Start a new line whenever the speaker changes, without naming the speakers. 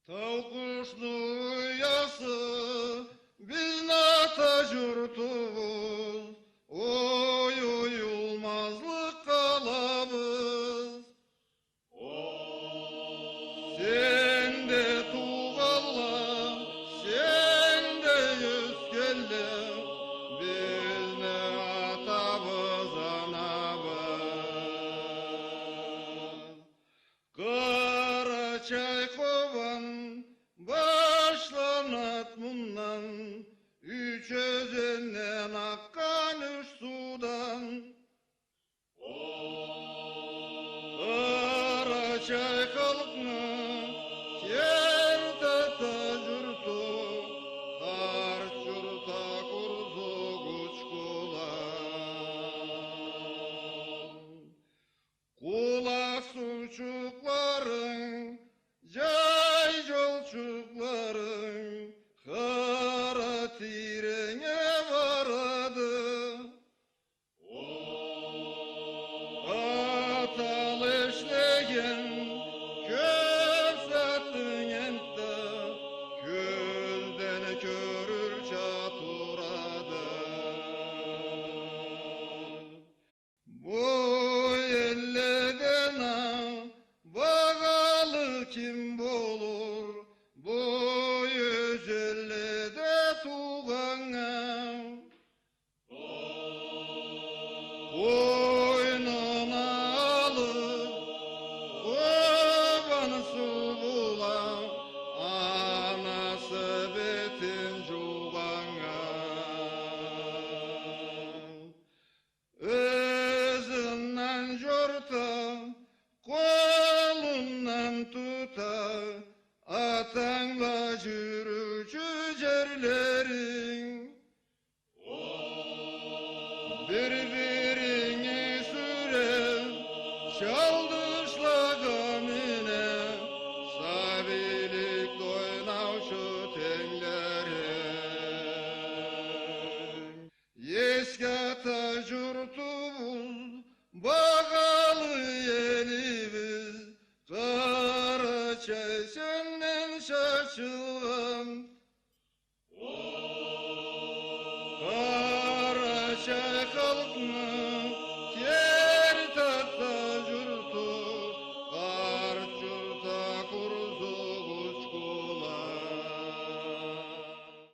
Tavkuşlu yası biz nata jurtubuz, oy uyulmazlık kalabız. Sen de tuğalla, sen de yüz kelle, biz ne atabız anabız. Karaçay kovan başlanat bundan, üç özenden akkan üç sudan. Karaçay halkını kerdata jurtu, harç jurta kurzu kuçkulan. Kulak suçukların, cay jolçukların, kara tirene varadı. Atal eşleyen köp sattın ente, külden körür çaturadı. Bu elleden bağalı kim bolur, bu yüz ellede tuğana. Boynuna alıp kovan su bulan, anası betin cuğana. Özünden jorta, kolundan tuta, atanla jürücü cerlerin. Birbirini sürer, çaldışla gamine, sabilik doynav şu tenlerin. Yeskata jurtubuz, bağalı elimiz, Karaçay senden şaşılgan. Karaçay halkını